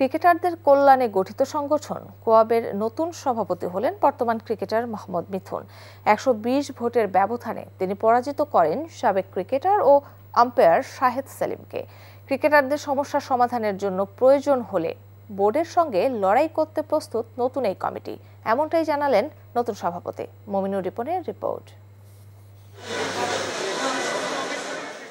ক্রিকেটারদের কল্যাণে গঠিত সংগঠন কোয়াবের নতুন সভাপতি হলেন বর্তমান ক্রিকেটার মোহাম্মদ মিথুন। ১২০ ভোটের ব্যবধানে তিনি পরাজিত করেন সাবেক ক্রিকেটার ও আম্পায়ার শাহেদ সেলিমকে। ক্রিকেটারদের সমস্যা সমাধানের জন্য প্রয়োজন হলে বোর্ডের সঙ্গে লড়াই করতে প্রস্তুত নতুন এই কমিটি, এমনটাই জানালেন নতুন সভাপতি। মমিনুর রিপনের রিপোর্ট।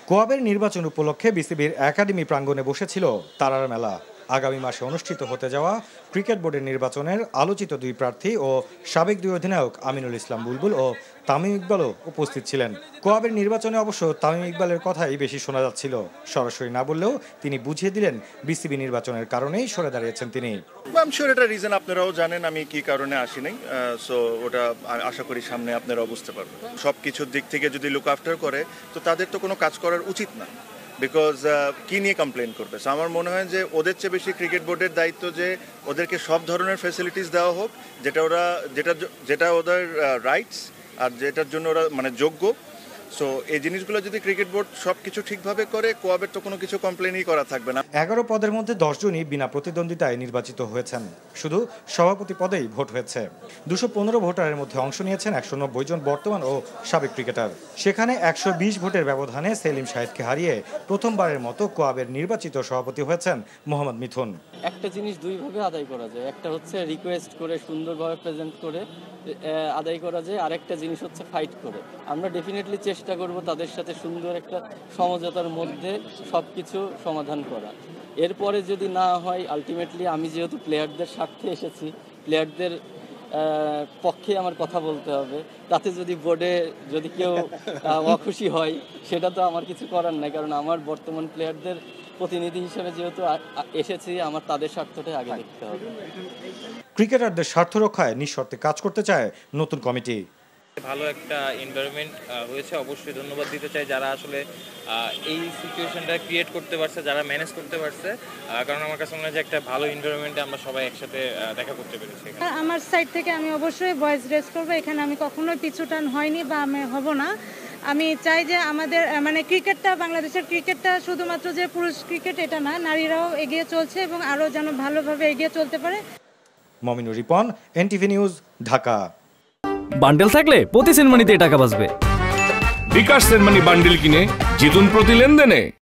কোয়াবের নির্বাচন উপলক্ষে বিসিবির একাডেমি প্রাঙ্গণে বসেছিল তারার মেলা। আগামী মাসে অনুষ্ঠিত হতে যাওয়া ক্রিকেট বোর্ডের নির্বাচনের আলোচিত দুই প্রার্থী ও সাবেক দুই অধিনায়ক আমিনুল ইসলাম বুলবুল ও তামিম ইকবালও উপস্থিত ছিলেন। কোয়াবের নির্বাচনে অবশ্য তামিম ইকবালের কথাই বেশি শোনা যাচ্ছিল। সরাসরি না বললেও তিনি বুঝিয়ে দিলেন বিসিবি নির্বাচনের কারণেই সরে দাঁড়িয়েছেন তিনি। এটা রিজন আপনারাও জানেন আমি কি কারণে আসি নাই, সো ওটা আশা করি সামনে আপনারাও বুঝতে পারবেন। সবকিছুর দিক থেকে যদি লুক আফটার করে তো তাদের তো কোনো কাজ করার উচিত না, বিকজ কি নিয়ে কমপ্লেন করবে। সো আমার মনে হয় যে ওদের চেয়ে বেশি ক্রিকেট বোর্ডের দায়িত্ব যে ওদেরকে সব ধরনের ফ্যাসিলিটিস দেওয়া হোক, যেটা ওদের রাইটস আর যেটার জন্য ওরা মানে যোগ্য। সো এই জিনিসগুলো যদি ক্রিকেট বোর্ড সবকিছু ঠিকভাবে করে, কোয়াবের তো কোনো কিছু কমপ্লেনই করা থাকবে না। 11 পদের মধ্যে 10 জনই বিনা প্রতিদ্বন্দ্বিতায় নির্বাচিত হয়েছেন। শুধু সভাপতি পদেই ভোট হয়েছে। 215 ভোটারের মধ্যে অংশ নিয়েছেন 190 জন বর্তমান ও সাবেক ক্রিকেটার। সেখানে 120 ভোটের ব্যবধানে সেলিম শাহেদকে হারিয়ে প্রথমবারের মতো কোয়াবের নির্বাচিত সভাপতি হয়েছেন মোহাম্মদ মিথুন। একটা জিনিস দুইভাবে আদায় করা যায়, একটা হচ্ছে রিকোয়েস্ট করে সুন্দরভাবে প্রেজেন্ট করে আদায় করা যায়, আরেকটা জিনিস হচ্ছে ফাইট করে। আমরা ডেফিনেটলি চেষ্টা করব তাদের সাথে সুন্দর একটা সমঝোতার মধ্যে সবকিছু সমাধান করা। এরপরে যদি না হয়, আলটিমেটলি আমি যেহেতু প্লেয়ারদের স্বার্থে এসেছি, প্লেয়ারদের পক্ষে আমার কথা বলতে হবে। তাতে যদি বোর্ডে যদি কেউ অখুশি হয় সেটা তো আমার কিছু করার নাই, কারণ আমার বর্তমান প্লেয়ারদের প্রতিনিধি হিসেবে যেহেতু এসেছি, আমার তাদের স্বার্থটাই আগে দেখতে হবে। ক্রিকেটারদের স্বার্থ রক্ষায় নিঃশর্তে কাজ করতে চায় নতুন কমিটি। ভালো একটা এনভায়রনমেন্ট হয়েছে, অবশ্যই ধন্যবাদ দিতে চাই যারা আসলে এই সিচুয়েশনটা ক্রিয়েট করতে পারছে, যারা ম্যানেজ করতে পারছে। কারণ আমার কাছে মনে হয় যে একটা ভালো এনভায়রনমেন্টে আমরা সবাই একসাথে দেখা করতে পেরেছি। আমার সাইড থেকে আমি অবশ্যই ভয়েস রেজ করবো। এখানে আমি কখনোই পিছুটান হয়নি বা আমি হব না। আমি চাই যে আমাদের মানে ক্রিকেটটা, বাংলাদেশের ক্রিকেটটা শুধুমাত্র যে পুরুষ ক্রিকেট এটা না, নারীরাও এগিয়ে চলছে এবং আরও যেন ভালোভাবে এগিয়ে চলতে পারে। Mominur Ripon, NTV news, Dhaka. Bundle থাকলে প্রতি সেনমানিতে টাকা বাঁচবে। বিকাশ সেনমানি বান্ডেল কিনে জিতুন প্রতি লেনদেনে।